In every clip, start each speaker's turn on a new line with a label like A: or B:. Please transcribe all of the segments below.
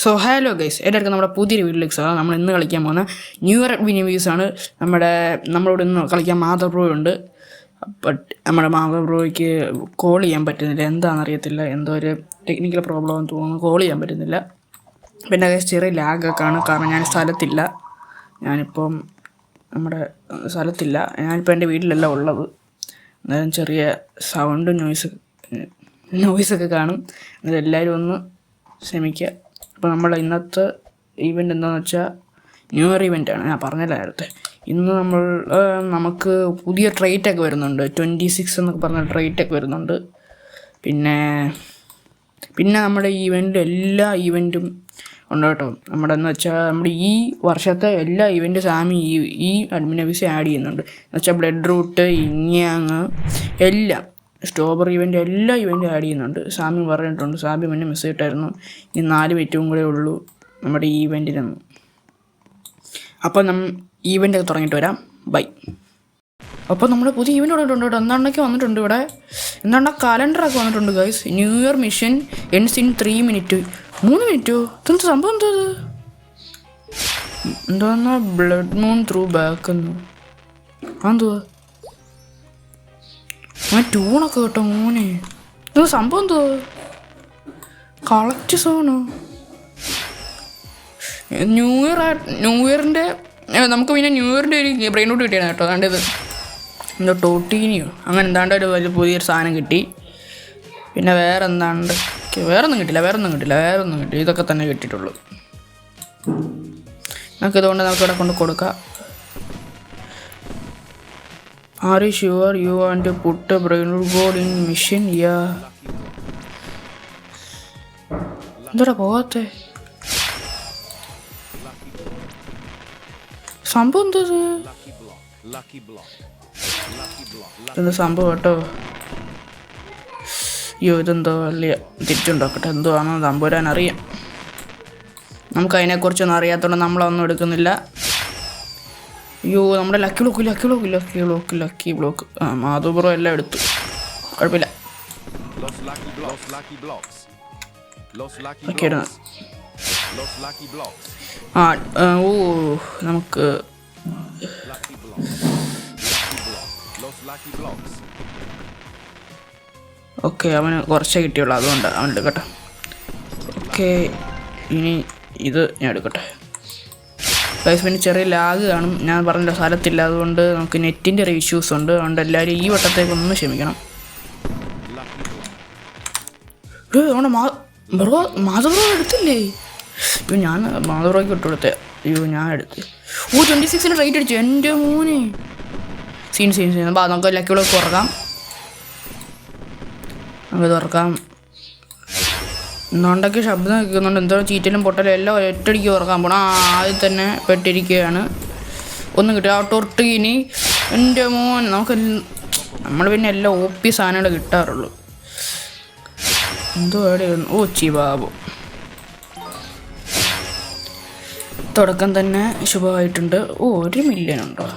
A: So hello guys, എല്ലാവർക്കും നമ്മുടെ പുതിയൊരു വീഡിയോയിലേക്ക് സ്വാഗതം. നമ്മൾ ഇന്ന് കളിക്കാൻ പോകുന്ന ന്യൂ ഇയർ വിനിവ്യൂസാണ്. നമ്മളോട് ഇന്ന് കളിക്കാൻ മാധവ് ബ്രോ ഉണ്ട്. ബട്ട് നമ്മുടെ മാധവ് ബ്രോയ്ക്ക് കോൾ ചെയ്യാൻ പറ്റുന്നില്ല, എന്താണെന്നറിയത്തില്ല. എന്തോ ഒരു ടെക്നിക്കൽ പ്രോബ്ലം എന്ന് തോന്നുന്നു, കോൾ ചെയ്യാൻ പറ്റുന്നില്ല. പിന്നെ ഗൈസ് ചെറിയ ലാഗൊക്കെ ആണ്, കാരണം ഞാനിപ്പം നമ്മുടെ സ്ഥലത്തില്ല. ഞാനിപ്പോൾ എൻ്റെ വീട്ടിലല്ല ഉള്ളത്. അന്നേരം ചെറിയ സൗണ്ട് നോയ്സൊക്കെ കാണും. അന്നേരം എല്ലാവരും ഒന്ന് ക്ഷമിക്കുക. അപ്പോൾ നമ്മൾ ഇന്നത്തെ ഈവെൻ്റ് എന്താണെന്ന് വെച്ചാൽ ന്യൂ ഇയർ ഈവെൻ്റാണ്. ഞാൻ പറഞ്ഞില്ല നേരത്തെ. ഇന്ന് നമുക്ക് പുതിയ ട്രേറ്റൊക്കെ വരുന്നുണ്ട്. 26 എന്നൊക്കെ പറഞ്ഞ ട്രേറ്റൊക്കെ വരുന്നുണ്ട്. പിന്നെ നമ്മുടെ എല്ലാ ഈവെൻറ്റും ഉണ്ട് കേട്ടോ. എന്ന് വെച്ചാൽ നമ്മുടെ ഈ വർഷത്തെ എല്ലാ ഈവെൻറ്റും സാമി ഈ അഡ്മിൻ വിസ ആഡ് ചെയ്യുന്നുണ്ട്. എന്ന് വെച്ചാൽ ബ്ലഡ് റൂട്ട്, ഇങ്ങാങ് എല്ലാം, സ്ട്രോബറി ഈവെൻ്റ് എല്ലാ ഈവെൻറ്റും ആഡ് ചെയ്യുന്നുണ്ട്. സാമി പറഞ്ഞിട്ടുണ്ട്. സാമി മുന്നേ മെസ്സേജ് ഇട്ടായിരുന്നു, ഇനി 4 മിനിറ്റും കൂടെ ഉള്ളൂ നമ്മുടെ ഈ ഈവെൻറ്റിനൊന്നും. അപ്പോൾ ഈവെൻ്റൊക്കെ തുടങ്ങിയിട്ട് വരാം. ബൈ. അപ്പോൾ നമ്മൾ പുതിയ ഈവെൻ്റ് വന്നിട്ടുണ്ട് കേട്ടോ. എന്താണ്ടൊക്കെ വന്നിട്ടുണ്ട് ഇവിടെ. കലണ്ടറൊക്കെ വന്നിട്ടുണ്ട് guys. New year mission ends in 3 minute. 3 മിനിറ്റോ? ഇതെന്ത് സംഭവം? എന്താ ബ്ലഡ് മൂൺ ത്രൂ ബാക്ക് എന്ന് എന്തുവാ ട്യൂണൊക്കെ കേട്ടോ മോനെ. ഇത് സംഭവം എന്തോ കളക്ട് സോണോ? ന്യൂ ഇയറിൻ്റെ നമുക്ക് പിന്നെ ന്യൂ ഇയറിൻ്റെ ഒരു ബ്രെയിൻ റൂട്ട് കിട്ടിയാണ് കേട്ടോ. അതാണ്ടത് എന്തോ ടോട്ടീനിയോ അങ്ങനെ എന്താണ്ട് ഒരു വലിയ പുതിയൊരു സാധനം കിട്ടി. പിന്നെ വേറൊന്നും കിട്ടി. ഇതൊക്കെ തന്നെ കിട്ടിയിട്ടുള്ളൂ. നമുക്കിതുകൊണ്ട് നമുക്കിവിടെ കൊണ്ട് കൊടുക്കാം. Are you sure you want to put a brain board in mission? Yeah. എന്താ പോകാത്തെ സംഭവം? എന്താ സംഭവം കേട്ടോ? ഇതെന്തോ വലിയ തിരിച്ചുണ്ടാക്കട്ടെ. എന്തോ ആണോ തമ്പുരാൻ അറിയാം. നമുക്ക് അതിനെക്കുറിച്ചൊന്നും അറിയാത്തതുകൊണ്ട് നമ്മളൊന്നും എടുക്കുന്നില്ല. നമ്മുടെ ലക്കി ബ്ലോക്ക് മാധവ് ബ്രോ എല്ലാം എടുത്തു, കുഴപ്പമില്ല. നമുക്ക് ഓക്കെ, അവന് കുറച്ചേ കിട്ടിയുള്ളൂ, അതുകൊണ്ട് അവൻ എടുക്കട്ടെ. ഓക്കെ, ഇനി ഇത് ഞാൻ എടുക്കട്ടെ. ഗൈസ് പിന്നെ ചെറിയ ലാഗ് കാണും, ഞാൻ പറഞ്ഞ സ്ഥലത്തില്ല, അതുകൊണ്ട് നമുക്ക് നെറ്റിൻ്റെ ഒരു ഇഷ്യൂസ് ഉണ്ട്. അതുകൊണ്ട് എല്ലാവരും ഈ വട്ടത്തേക്കൊന്ന് ക്ഷമിക്കണം. നമ്മുടെ മാധവ് ബ്രോ എടുത്തില്ലേ? ഞാൻ മാധവ് ബ്രോയ്ക്ക് ഇട്ട് കൊടുത്തേ. ഞാൻ എടുത്ത് 26 റേറ്റ് അടിച്ചു. എൻ്റെ മോനെ സീൻ. അപ്പോൾ നമുക്ക് ലക്കികളൊക്കെ തുറക്കാം. എന്നുണ്ടൊക്കെ ശബ്ദം കേൾക്കുന്നുണ്ട്. എന്തോ ചീറ്റലും പൊട്ടലും എല്ലാം ഒറ്റയടിക്ക് തുറക്കാൻ പോകണം. ആദ്യം തന്നെ പെട്ടിരിക്കുകയാണ്. ഒന്നും കിട്ടുക ടൊർട്ടീനി. എൻ്റെ മോൻ നമ്മൾ പിന്നെ എല്ലാം OP സാധനങ്ങൾ കിട്ടാറുള്ളൂ. എന്തോ എവിടെയാണ്? ചിബാബു. തുടക്കം തന്നെ ശുഭമായിട്ടുണ്ട്. 1 മില്യൺ ഉണ്ടോ?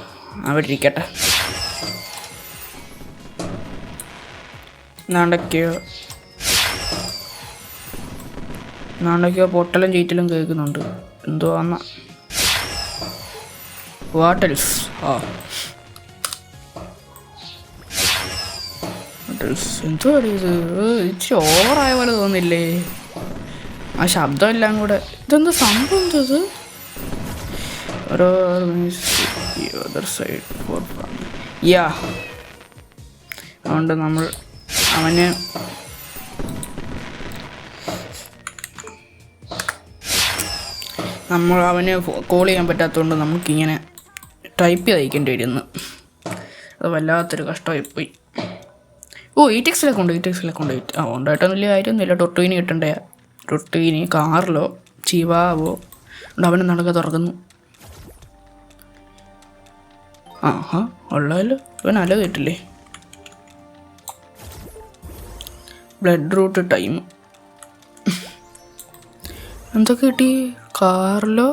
A: അവിടെ ഇരിക്കട്ടെ. നാണ്ടൊക്കെയോ പൊട്ടലും ചീറ്റലും കേൾക്കുന്നുണ്ട്. എന്തോ വാട്ടൽസ് എന്തോ ഇത് ഇച്ചിരി ഓവറായ പോലെ തോന്നില്ലേ? ആ ശബ്ദം എല്ലാം കൂടെ. ഇതെന്താ സംഭവം? എന്തത് ഓരോ സൈഡ് അതുകൊണ്ട് അവന് കോൾ ചെയ്യാൻ പറ്റാത്തതുകൊണ്ട് നമുക്കിങ്ങനെ ടൈപ്പ് ചെയ്ത് അയക്കേണ്ടി വരുന്നു. അത് വല്ലാത്തൊരു കഷ്ടമായിപ്പോയി. 8Xിലൊക്കെ ഉണ്ട്. ഉണ്ടായിട്ടൊന്നും വലിയ കാര്യമൊന്നുമില്ല. ടൊർട്ടീനി കിട്ടണ്ടേ? ടൊർട്ടീനി, കാർലോ, ചിവാവോ ഉണ്ട്. അവനെ നടക്കുക തുറക്കുന്നു. ഉള്ളല്ലോ. ഇവൻ നല്ലത് കിട്ടില്ലേ? ബ്ലഡ് റൂട്ട് ടൈം എന്തൊക്കെ കിട്ടി? കാർലോ,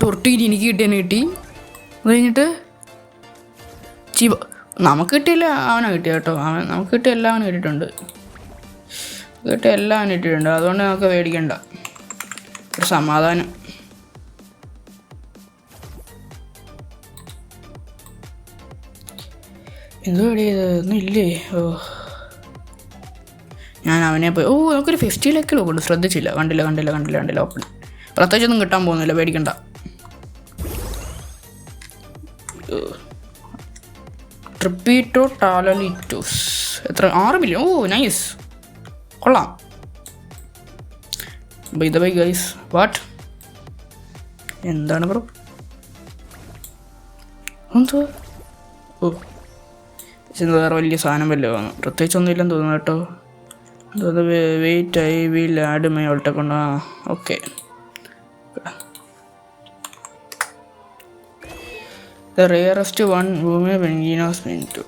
A: ടൊർട്ടീനി എനിക്ക് കിട്ടി. അത് കഴിഞ്ഞിട്ട് നമുക്ക് കിട്ടിയില്ല, അവനാണ് കിട്ടിയ കേട്ടോ. നമുക്ക് കിട്ടിയ എല്ലാം അവന് കിട്ടിയിട്ടുണ്ട്. അതുകൊണ്ട് നമുക്ക് പേടിക്കണ്ട. സമാധാനം. എന്തോ ഇത് ഒന്നും ഇല്ലേ? ഓ, ഞാൻ അവനെ പോയി. നമുക്കൊരു 50 ലക്കിലോ കൊണ്ട് ശ്രദ്ധിച്ചില്ല. കണ്ടില്ല ഓപ്പൺ. പ്രത്യേകിച്ചൊന്നും കിട്ടാൻ പോകുന്നില്ല, പേടിക്കണ്ട. ട്രിപ്പീറ്റോ ടാലലിറ്റോസ് എത്ര? 6 മില്യൺ. നൈസ്, കൊള്ളാം. By the by guys, what എന്താണ് ബ്രോ? എന്തോ വേറെ വലിയ സാധനം വല്ലതും പ്രത്യേകിച്ചൊന്നും ഇല്ലെന്ന് തോന്നുന്നു കേട്ടോ. എന്തോ wait I will add my ഓൾട്ടെ കൊണ്ട്. Okay, the rarest one minute.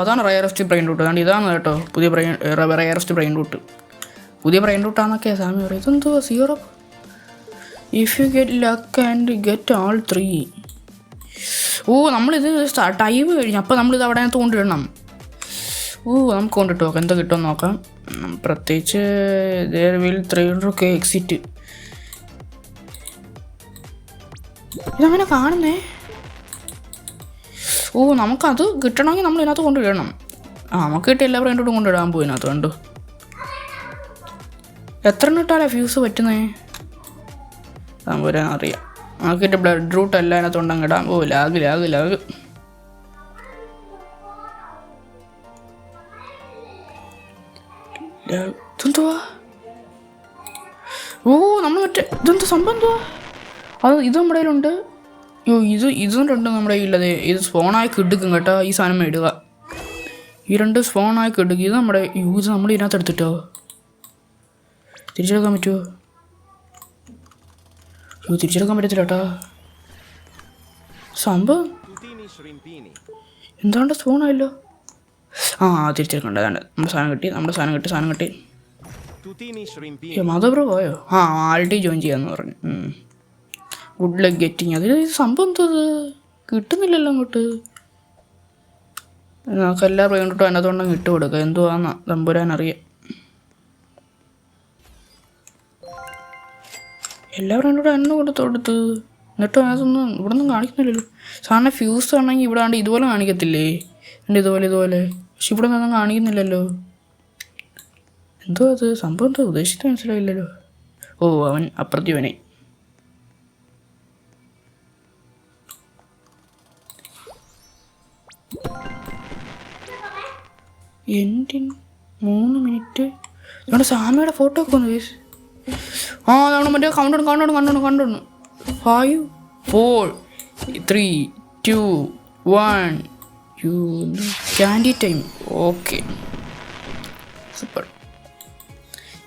A: അതാണ് റെയറസ്റ്റ് ബ്രെയിൻ റൂട്ട്. അതുകൊണ്ട് ഇതാണ് കേട്ടോ പുതിയ റെയറസ്റ്റ് ബ്രെയിൻ റൂട്ട്. പുതിയ ബ്രെയിൻ റൂട്ടാന്നൊക്കെയാണ് സാമി പറയും. ഇതെന്തോ 0 if you get luck and get all 3. നമ്മളിത് ടൈം കഴിഞ്ഞു. അപ്പോൾ നമ്മളിത് അവിടെ കൊണ്ടിടണം. നമുക്ക് കൊണ്ടിട്ട് നോക്കാം എന്താ കിട്ടുമെന്ന് നോക്കാം. പ്രത്യേകിച്ച് there will 300k എക്സിറ്റ്. ഇതങ്ങനെ കാണുന്നേ. നമുക്കത് കിട്ടണമെങ്കിൽ നമ്മൾ ഇതിനകത്ത് കൊണ്ടിടണം. നമുക്ക് കിട്ടിയ എല്ലാ ബ്രെയിൻ കൊണ്ടിടാൻ പോയി ഇതിനകത്ത്. കണ്ടു എത്ര ഇട്ടാലേ ഫ്യൂസ് പറ്റുന്നേ വരാൻ അറിയാം. നമുക്കിട്ട് ബ്ലഡ് റൂട്ട് എല്ലാം അതിനകത്ത് ഉണ്ടങ്ങിടാം. ലാഗ്. ഇതെന്തുവാ? നമ്മൾ മറ്റേ ഇതെന്താ സംഭവം? എന്തുവാ ഇത് നമ്മുടെ കയ്യിലുണ്ട്. ഇതുകൊണ്ടുണ്ട് നമ്മുടെ കയ്യിലത്. ഇത് സ്പോണായി കിടക്കും കേട്ടോ. ഈ സാധനം ഇടുക. ഈ 2 സ്പോണായി കിടക്കും. ഇത് നമ്മുടെ ഇത് നമ്മൾ ഇതിനകത്ത് എടുത്തിട്ടോ തിരിച്ചെടുക്കാൻ പറ്റുമോ? തിരിച്ചെടുക്കാൻ പറ്റത്തില്ല കേട്ടോ. സംഭവം എന്താണ്ട് സ്പൂണായല്ലോ. തിരിച്ചെടുക്കണ്ട. നമ്മുടെ സാധനം കിട്ടി. മാധവ്രോ പോയോ? ആൾട്ടി ജോയിൻ ചെയ്യാന്ന് പറഞ്ഞു. Good luck getting. അതിൽ സംഭവം എന്തത് കിട്ടുന്നില്ലല്ലോ അങ്ങോട്ട്. നമുക്ക് എല്ലാ ബ്രെയിൻ റൂട്ടും അതിനകത്തുണ്ടെങ്കിൽ ഇട്ട് കൊടുക്കുക. എന്തുവാന്ന് തമ്പുരാനറിയാം. എല്ലാ ബ്രെയിൻ റൂട്ടും എണ്ണ കൊടുത്ത് എന്നിട്ടും അതിനകത്തൊന്നും ഇവിടെ ഒന്നും കാണിക്കുന്നില്ലല്ലോ. സാറിന് ഫ്യൂസ് ആണെങ്കിൽ ഇവിടെ ആണ്ട് ഇതുപോലെ കാണിക്കത്തില്ലേ? ഇതുപോലെ. പക്ഷെ ഇവിടെ ഒന്നും കാണിക്കുന്നില്ലല്ലോ. എന്തോ അത് സംഭവം എന്തോ ഉദ്ദേശിച്ചിട്ട് മനസ്സിലായില്ലല്ലോ. അവൻ അപ്രത്യുവനെ. Ending 3 minute. ഇവിടെ സാമിയുടെ ഫോട്ടോ ഒക്കെ ഒന്ന് വേസ്. നമ്മൾ മറ്റേ കൗണ്ടോൺ 5 4 3 2 1 ക്യാൻഡി ടൈം. Okay, super.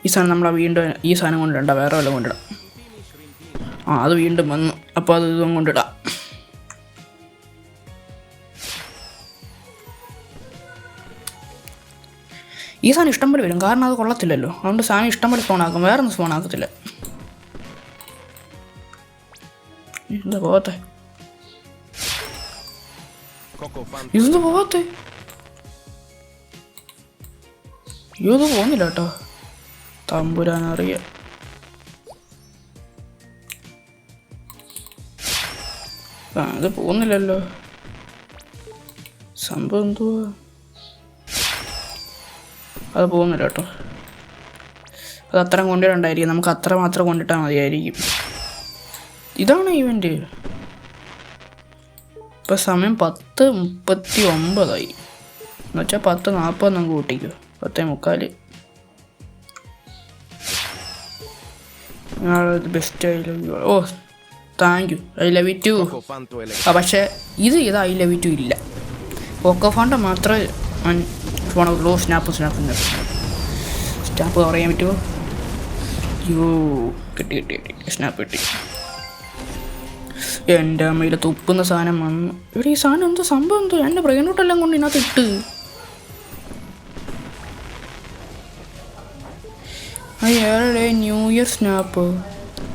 A: ഈ സാധനം നമ്മൾ വീണ്ടും ഈ സാധനം കൊണ്ടിടണ്ട, വേറെ വല്ലതും കൊണ്ടിടാം. അത് വീണ്ടും വന്നു. അപ്പോൾ അത് ഇതും കൊണ്ടിടാം. ഈ സാധനം ഇഷ്ടം പോലെ വരും, കാരണം അത് കൊള്ളത്തില്ലല്ലോ. അതുകൊണ്ട് സാധനം ഇഷ്ടം പോലെ സ്പോണാക്കും, വേറെ ഒന്നും സ്പോണാക്കത്തില്ല. എന്താ പോകത്തെ? ഇതൊന്നും പോകത്തെ? ഇത് പോകുന്നില്ല കേട്ടോ. തമ്പുരാനറിയാം. ഇത് പോകുന്നില്ലല്ലോ. സംഭവം എന്തുവാ? അത് പോകുന്നില്ല കേട്ടോ. അത് അത്ര കൊണ്ടിടണ്ടായിരിക്കും. നമുക്ക് അത്ര മാത്രം കൊണ്ടിട്ടാൽ മതിയായിരിക്കും. ഇതാണ് ഈവൻറ്റ്. ഇപ്പം സമയം 10:39 എന്നുവെച്ചാൽ 10:40 നമുക്ക് കൂട്ടിക്കോ. 10:45. Best. I love you. Thank you. I love you too. പക്ഷേ ഇത് ഐ ലവ് യു ടു ഇല്ല. പോക്കോ ഫാണ്ട മാത്രമേ ഫോണുള്ളൂ. സ്നാപ്പ് പറയാൻ പറ്റുമോ? കിട്ടി. സ്നാപ്പ് കിട്ടി. എൻ്റെ അമ്മയിൽ തുപ്പുന്ന സാധനം വന്നു. ഇവിടെ ഈ സാധനം എന്തോ സംഭവം എന്തോ എൻ്റെ ബ്രെയിൻ റൂട്ടെല്ലാം കൊണ്ട് ഇതിനകത്ത് ഇട്ട്. ന്യൂ ഇയർ സ്നാപ്പ്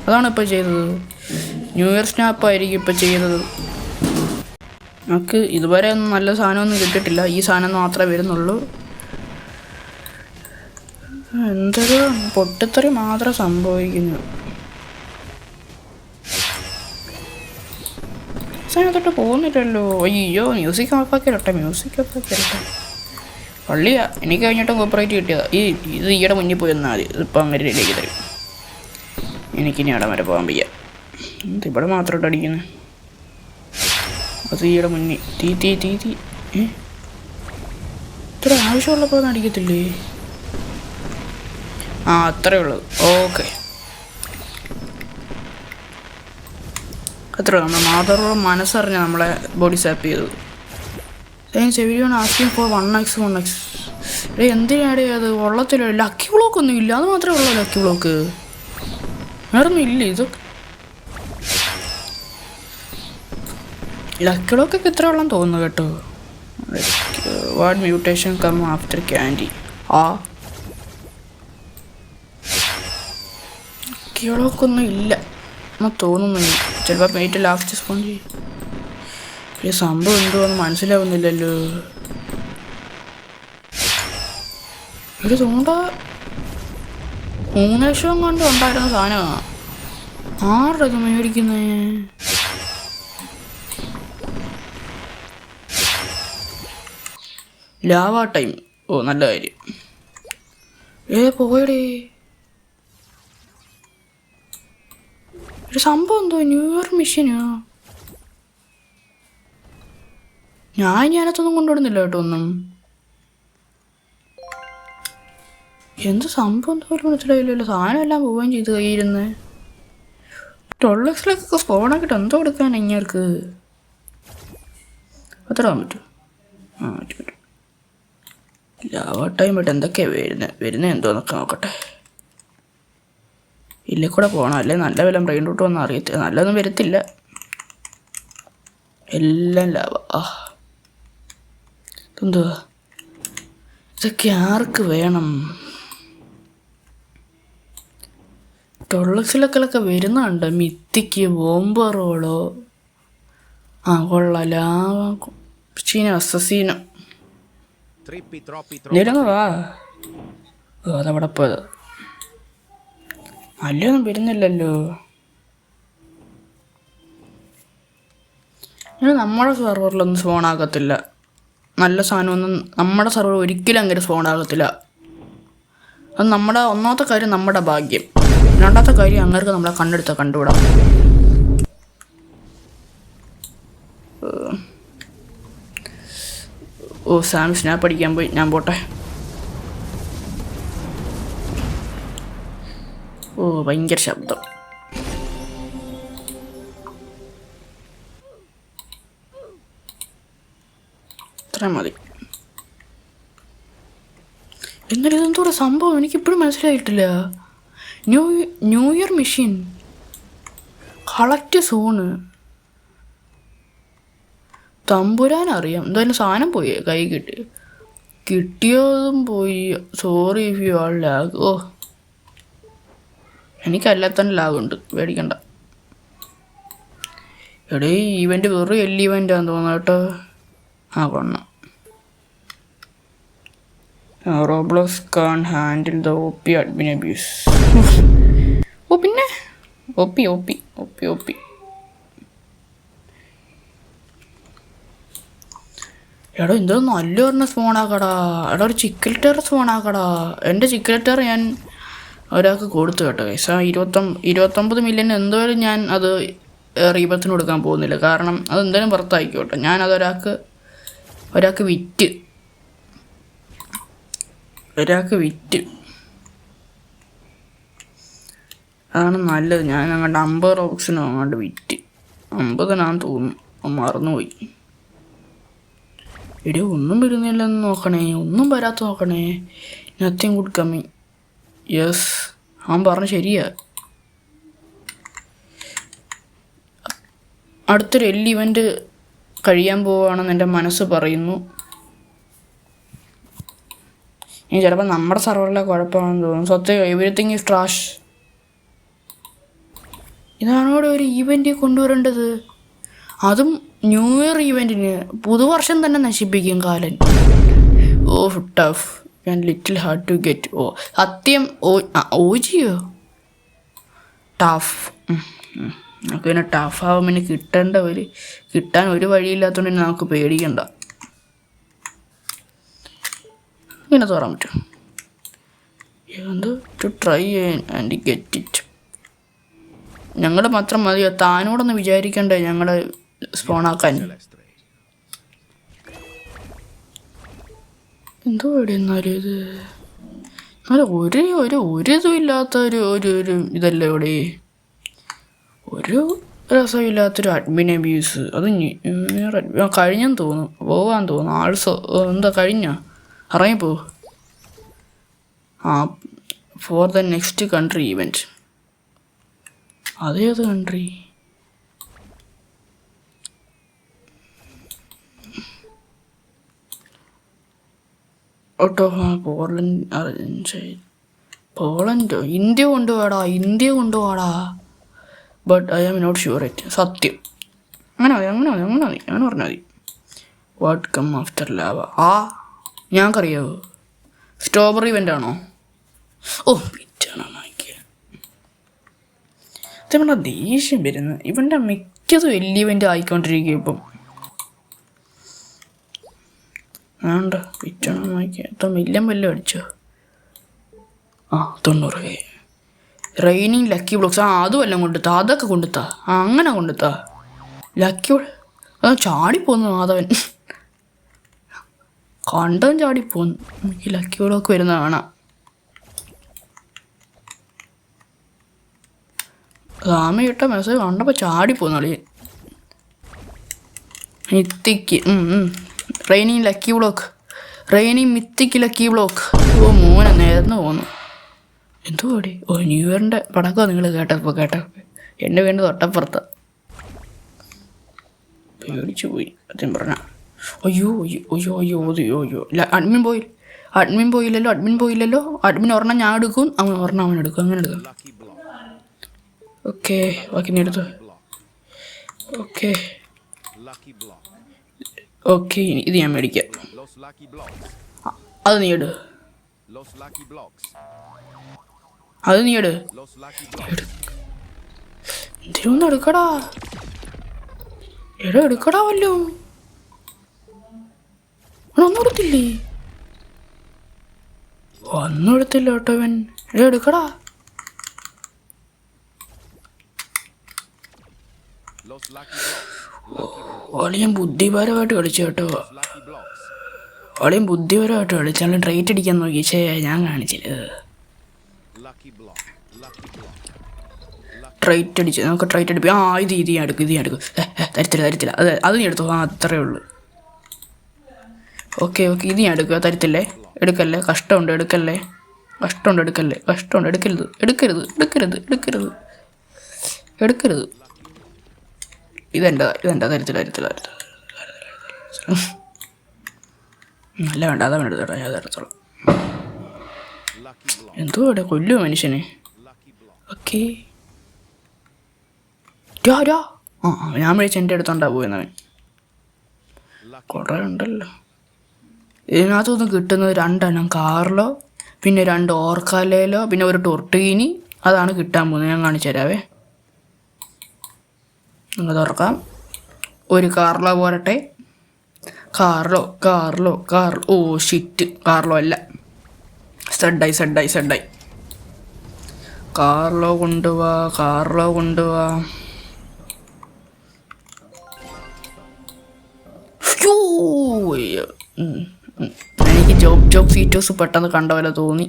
A: അതാണ് ഇപ്പോൾ ചെയ്തത്. ന്യൂ ഇയർ സ്നാപ്പായിരിക്കും ഇപ്പോൾ ചെയ്തത്. നമുക്ക് ഇതുവരെ ഒന്നും നല്ല സാധനമൊന്നും കിട്ടിയിട്ടില്ല. ഈ സാധനം മാത്രമേ വരുന്നുള്ളൂ. എന്തൊരു പൊട്ടിത്തെറി മാത്രം സംഭവിക്കുന്നു. തൊട്ട് പോകുന്നില്ലല്ലോ. അയ്യോ, മ്യൂസിക് ഓഫാക്കിയിട്ടെ, മ്യൂസിക് ഓഫാക്കിയിട്ടെ. പള്ളിയാ, എനിക്ക് കഴിഞ്ഞിട്ടും കോപ്പറേറ്റ് കിട്ടിയതാ. ഇത് ഈയുടെ മുന്നിൽ പോയി വന്നാൽ മതി. ഇതിപ്പോൾ അങ്ങനെ റെഡിയാക്കി തരും. എനിക്കിനി അവിടെ വരെ പോകാൻ വയ്യ. ഇവിടെ മാത്രമായിട്ട് അടിക്കുന്നത്. അത് ഈയുടെ മുന്നിൽ തീ ഇത്ര ആവശ്യമുള്ളപ്പോൾ അടിക്കത്തില്ലേ? അത്രേ ഉള്ളത്. ഓക്കെ, അത്ര നമ്മൾ മാതൃ മനസ്സറിഞ്ഞ നമ്മളെ ബോഡി സാപ്പ് ചെയ്തത്. Everyone asking for 1x. എന്തിനാടേ അത്? വെള്ളത്തിലോ ലക്കി ബ്ലോക്ക് ഒന്നും ഇല്ല. അത് മാത്രമേ ഉള്ളൂ ലക്കി ബ്ലോക്ക്, വേറൊന്നും ഇല്ല. ഇതൊക്കെ ലക്കി ബ്ലോക്കൊക്കെ ഇത്ര വെള്ളം തോന്നുന്നു കേട്ടോ. What mutation come after candy? Lucky ബ്ലോക്കൊന്നും ഇല്ല എന്ന് തോന്നുന്നു. ചിലപ്പോൾ മേറ്റ് ലാസ്റ്റ് സ്പോൺ ചെയ്യും. ഈ സംഭവം എന്തുവാന്ന് മനസ്സിലാവുന്നില്ലല്ലോ. ഒരു തോണ്ട 3 ലക്ഷം കൊണ്ട് ഉണ്ടായിരുന്ന സാധനമാണ്. ആരുടെ ഇത് മേടിക്കുന്നേ? Lava time. നല്ല കാര്യം. പോയടേ. ഒരു സംഭവം എന്തോ ന്യൂ ഇയർ മിഷനോ? ഞാനത്തൊന്നും കൊണ്ടുവിടുന്നില്ല കേട്ടോ ഒന്നും. എന്ത് സംഭവം എന്താ ഒരു മനസ്സിലായില്ലല്ലോ. സാധനം എല്ലാം പോവുകയും ചെയ്ത് കയ്യിരുന്ന്. ടൊള്ളക്സിലൊക്കെ സ്പോണാക്കിയിട്ട് എന്തോ കൊടുക്കാൻ ഇങ്ങർക്ക് അത്ര പറ്റും. പറ്റും. ലാവ ടൈം ആയിട്ട് എന്തൊക്കെയാണ് വരുന്നത് എന്തോന്നൊക്കെ നോക്കട്ടെ. ഇല്ലേ കൂടെ പോകണം, അല്ലേ നല്ല വില ബ്രെയിൻ റൂട്ട് വന്നാൽ അറിയത്തില്ല. നല്ലതൊന്നും വരത്തില്ല, എല്ലാം ലാവ. എന്തുവാ ഇതൊക്കെ? ആർക്ക് വേണം? ടൊള്ളക്സിലൊക്കെ വരുന്നുണ്ട്. മിത്തിക്ക് ബോംബറോളോ കൊള്ളാം. ലാവ അസസീനോ വാ. അതവിടെ പോയത്. നല്ലൊന്നും വരുന്നില്ലല്ലോ. നമ്മുടെ സെർവറിലൊന്നും സ്പോണാകത്തില്ല. നല്ല സാധനമൊന്നും നമ്മുടെ സെർവർ ഒരിക്കലും അങ്ങനെ സ്പോണാകത്തില്ല. അത് നമ്മുടെ ഒന്നാമത്തെ കാര്യം നമ്മുടെ ഭാഗ്യം. രണ്ടാമത്തെ കാര്യം അങ്ങനെ നമ്മളെ കണ്ടെടുത്ത കണ്ടുവിടാം. സാം സ്നാപ്പ് അടിക്കാൻ പോയി. ഞാൻ പോട്ടെ. ഭയങ്കര ശബ്ദം. ഇത്രയും മതി. എന്നാലും ഇതെന്തോടെ സംഭവം എനിക്കിപ്പോഴും മനസ്സിലായിട്ടില്ല. New year machine collect zone. തമ്പുരാനറിയാം. എന്തായാലും സാധനം പോയി, കൈ കിട്ടിയതും പോയി. Sorry if you all lag. എനിക്കല്ലാത്തന്നെ ലാഗുണ്ട്, പേടിക്കണ്ട. എടേ ഈവൻ്റ് വെറും ഇവൻ്റാന്ന് തോന്നുന്നു കേട്ടോ. കൊള്ളാം. Roblox can handle the OP admin abuse. പിന്നെ OP എടോ എന്തോ നല്ല പറഞ്ഞ സ്പോണാക്കടാ. എടാ ഒരു ചിക്കലിറ്റർ സ്പോണാക്കടാ. എൻ്റെ ചിക്കലിറ്റർ ഞാൻ ഒരാൾക്ക് കൊടുത്തു കേട്ടോ. 29 മില്യൺ എന്തായാലും ഞാൻ അത് റീബത്തിന് കൊടുക്കാൻ പോകുന്നില്ല. കാരണം അതെന്തായാലും പുറത്തായിക്കോട്ടെ. ഞാനത് ഒരാൾക്ക് വിറ്റ് അതാണ് നല്ലത്. ഞാൻ അങ്ങോട്ട് 50 റോക്സിനോ അങ്ങോട്ട് വിറ്റ്. 50 തോന്നുന്നു, മറന്നുപോയി. എടേ ഒന്നും വരുന്നില്ലെന്ന് നോക്കണേ, ഒന്നും വരാത്ത നോക്കണേ. Nothing good coming. യെസ്, അവൻ പറഞ്ഞ ശരിയാ. അടുത്തൊരു ഇവൻ്റ് കഴിയാൻ പോവുകയാണെന്ന് എൻ്റെ മനസ്സ് പറയുന്നു. ഇനി ചിലപ്പോൾ നമ്മുടെ സെർവറിലെ കുഴപ്പമാണെന്ന് തോന്നുന്നു. സത്യം എവരിത്തിങ് ഈസ് ട്രാഷ്. ഇതാണോടെ ഒരു ഈവൻ്റ് കൊണ്ടുവരേണ്ടത്, അതും ന്യൂ ഇയർ ഈവൻറ്റിന്. പുതുവർഷം തന്നെ നശിപ്പിക്കും കാലൻ. Tough and little hard to get. സത്യം. ഓജിയോ ടഫ്. നമുക്ക് പിന്നെ ടഫാവും, പിന്നെ കിട്ടാൻ ഒരു വഴിയില്ലാത്തതുകൊണ്ട് തന്നെ നമുക്ക് പേടിക്കണ്ട. ഇങ്ങനെ തുറക്കാൻ പറ്റും. To try and get it. ഞങ്ങൾ മാത്രം മതിയോ? താനോടൊന്ന് വിചാരിക്കണ്ടേ ഞങ്ങളെ സ്പോണാക്കാൻ? എന്തോ ഇവിടെ എന്നാലും ഇത് ഒരിതും ഇല്ലാത്ത ഒരു ഇതല്ലേ ഇവിടെ. ഒരു രസമില്ലാത്തൊരു അഡ്മിൻ അബ്യൂസ്. അത് കഴിഞ്ഞെന്ന് തോന്നുന്നു, പോവാൻ തോന്നുന്നു. ആൾസോ എന്താ കഴിഞ്ഞ ഇറങ്ങിപ്പോ. For the next country event. അതേത് കൺട്രി? പോളണ്ടോ? ഇന്ത്യ കൊണ്ടുപോടാ. But I am not sure it. സത്യം. അങ്ങനെ പറഞ്ഞാൽ മതി. What come after lava? ഞങ്ങൾക്കറിയാവോ? സ്ട്രോബെറി ഇവൻ്റ് ആണോ? ഓ പിറ്റാണോ നമ്മുടെ ദേഷ്യം വരുന്നത്. ഇവൻ്റെ മിക്കതും വലിയ ഇവൻ്റ് ആയിക്കൊണ്ടിരിക്കുക ഇപ്പം. വേണ്ട പിറ്റാണോ നോക്കിയ എത്ര വല്ലതും അടിച്ചോ? 90. Raining lucky blocks. അതും എല്ലാം കൊണ്ടുത്താ. അതൊക്കെ കൊണ്ടുത്താ. അങ്ങനെ കൊണ്ടുത്താ. ലക്കി ചാടിപ്പോന്നു മാധവൻ. കണ്ടവൻ ചാടിപ്പോന്നു. എനിക്ക് ലക്കി ബ്ലോക്ക് വരുന്ന കാണാം. സാമയിട്ട മെസ്സേജ് കണ്ടപ്പോൾ ചാടിപ്പോന്നു അളിയൻ. മിത്തിക്ക് raining lucky block. Raining മിത്തിക്ക് lucky block. മോനെ നേർന്ന് പോന്നു. എന്തോ അവിടെ? ന്യൂ ഇയറിൻ്റെ പടക്കോ നിങ്ങൾ കേട്ടപ്പോൾ എൻ്റെ വീണ്ടും തൊട്ടപ്പുറത്ത്. പേടിച്ചു പോയി സത്യം പറഞ്ഞ. അയ്യോ അഡ്മിൻ പോയില്ലല്ലോ. അഡ്മിൻ ഒരെണ്ണം ഞാൻ എടുക്കും, ഒരെണ്ണം അവൻ എടുക്കും. അങ്ങനെ എടുക്കാം. ഓക്കെ ബാക്കി നീ എടുത്തു. ഓക്കെ ഇത് ഞാൻ മേടിക്കാം. അത് നീ എട്. എന്തിനൊന്നും എടുക്കടാ. എടുക്കടാ വല്ലോ. ഒന്നും എടുത്തില്ലേ? ഒന്നും എടുത്തില്ല കേട്ടോ അവൻ. എടുക്കടാ. ഒളിയും ബുദ്ധിപരമായിട്ട് കളിച്ചു കേട്ടോ. കളിച്ചാലും ട്രേറ്റ് അടിക്കാൻ നോക്കി. ഞാൻ കാണിച്ചില്ല. ട്രേറ്റ് അടിച്ച് നമുക്ക് ട്രേറ്റ് അടിപ്പിക്കാം. ഇത് ഞാൻ എടുക്കും. തരത്തില്ല. അത് നീ എടുത്തു. അത്രേ ഉള്ളൂ. ഓക്കെ ഇത് ഞാൻ എടുക്കുക. തരത്തില്ലേ? എടുക്കല്ലേ. കഷ്ടമുണ്ട്. എടുക്കരുത്. ഇതെന്താ? തരത്തില്ല. അല്ല വേണ്ട, അതവൻ എടുത്തോളാം. ഞാൻ എടുത്തോളാം. എന്തോ ഇവിടെ കൊല്ലുമോ മനുഷ്യനെ? ഓക്കെ ഞാൻ വിളിച്ച് എൻ്റെ അടുത്തോണ്ടാ പോയെന്നവൻ. കുറേ ഉണ്ടല്ലോ ഇതിനകത്തൊന്നും. കിട്ടുന്നത് 2 എണ്ണം കാർലോ, പിന്നെ 2 ഓർക്കാലേലോ, പിന്നെ ഒരു ടൊർട്ടീനി. അതാണ് കിട്ടാൻ പോകുന്നത്. ഞാൻ കാണിച്ചു തരാവേ. നിങ്ങൾ തുറക്കാം. ഒരു കാർലോ പോരട്ടെ. കാർലോ. ഓ ഷിറ്റ്, കാർലോ അല്ല. സെഡായി. കാർലോ കൊണ്ടുപോവാ. എനിക്ക് ജോബ് ഫീച്ചേഴ്സ് പെട്ടെന്ന് കണ്ട പോലെ തോന്നി.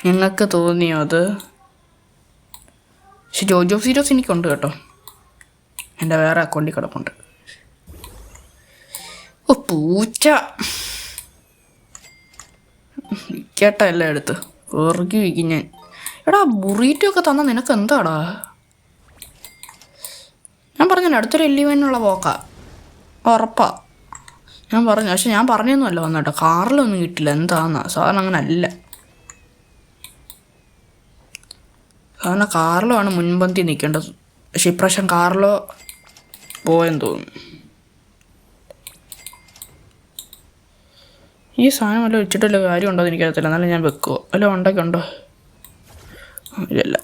A: നിങ്ങൾക്ക് തോന്നിയോ അത്? പക്ഷെ ജോബ് ഫീച്ചേഴ്സ് എനിക്കുണ്ട് കേട്ടോ. എൻ്റെ വേറെ അക്കൗണ്ടിൽ കിടപ്പുണ്ട്. പൂച്ച വിൽക്കട്ടെ എല്ലാം എടുത്ത് വെറുക്കി വിൽക്കും ഞാൻ. എടാ ബുറീറ്റോ ഒക്കെ തന്നാൽ നിനക്ക് എന്താടാ? ഞാൻ പറഞ്ഞു അടുത്തൊരു എല്ലിവനുള്ള പോക്കാ ഉറപ്പാ. ഞാൻ പറഞ്ഞു. പക്ഷെ ഞാൻ പറഞ്ഞൊന്നുമല്ല വന്നേട്ടോ. കാറിലൊന്നും കിട്ടില്ല. എന്താന്നാ സാധാരണ അങ്ങനെ അല്ല. സാധാരണ കാറിലോ ആണ് മുൻപന്തി നിൽക്കേണ്ടത്. പക്ഷെ ഇപ്രാവശ്യം കാറിലോ പോയെന്ന് തോന്നുന്നു. ഈ സാധനം വല്ല വെച്ചിട്ടുള്ള കാര്യം ഉണ്ടോ എന്ന് എനിക്കറിയത്തില്ല. എന്നാലും ഞാൻ വെക്കുമോ? വല്ല ഉണ്ടോ? ഇല്ല.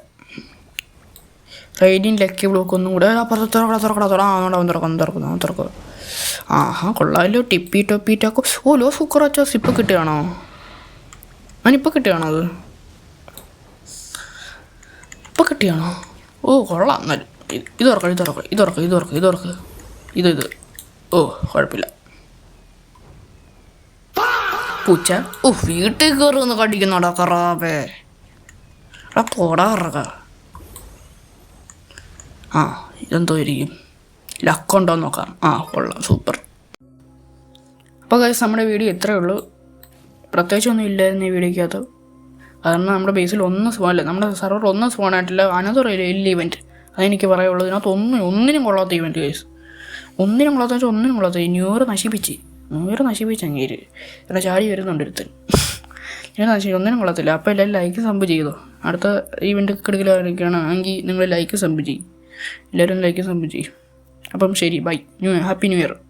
A: റൈഡിങ് ലക്കി ബ്ലോക്ക് ഒന്നും കൂടെ അപ്പുറത്ത് തുറക്കും. ആഹാ കൊള്ളാമല്ലോ. ടിപ്പി ടൊപ്പി ടാക്കോ. ഓ ലോ സൂക്കർ അച്ചാസ് ഇപ്പം കിട്ടുകയാണോ? ഞാനിപ്പോൾ കിട്ടുകയാണോ അത്? ഇപ്പം കിട്ടിയാണോ? ഓ കൊള്ളാം. എന്നാലും ഇത് തുറക്കുക. ഇത് ഓ കുഴപ്പമില്ല. പൂച്ച. ഓ വീട്ടിൽ കയറി ഒന്ന് കടിക്കുന്നോടാ കറാവേ. തോടാറക. ആ ഇതെന്തോ ഇരിക്കും. ലക്കുണ്ടോ എന്ന് നോക്കാം. ആ കൊള്ളാം, സൂപ്പർ. അപ്പോൾ ഗൈസ് നമ്മുടെ വീഡിയോ ഇത്രയേ ഉള്ളൂ. പ്രത്യേകിച്ചൊന്നും ഇല്ലായിരുന്നു ഈ വീഡിയോയ്ക്കകത്ത്. കാരണം നമ്മുടെ ബേസിൽ ഒന്നും സ്പോണില്ല, നമ്മുടെ സെർവർ ഒന്നും സ്പോണായിട്ടില്ല. അനന്തരം വലിയ ഇവൻറ്റ് അതെനിക്ക് പറയുള്ളൂ. ഇതിനകത്ത് ഒന്നിനും കൊള്ളാത്ത ഇവൻറ്റ് ഗൈസ്. ഒന്നിനും കൊള്ളാത്ത ന്യൂ ഇയർ നശിപ്പിച്ച് അങ്ങേര് എന്നെ ചാടി വരുന്നുണ്ട് ഒരുത്തൻ. ഞാൻ ഒന്നിനും കൊള്ളത്തില്ല. അപ്പോൾ എല്ലാവരും ലൈക്ക് സബ് ചെയ്തോ. അടുത്ത ഇവൻറ്റ് കിടക്കലായിരിക്കുകയാണ് എങ്കിൽ നിങ്ങൾ ലൈക്ക് സബ് ചെയ്യും. എല്ലാവരും ലൈക്ക് സബ് ചെയ്യും. അപ്പം ശരി, ബൈ. Happy new year.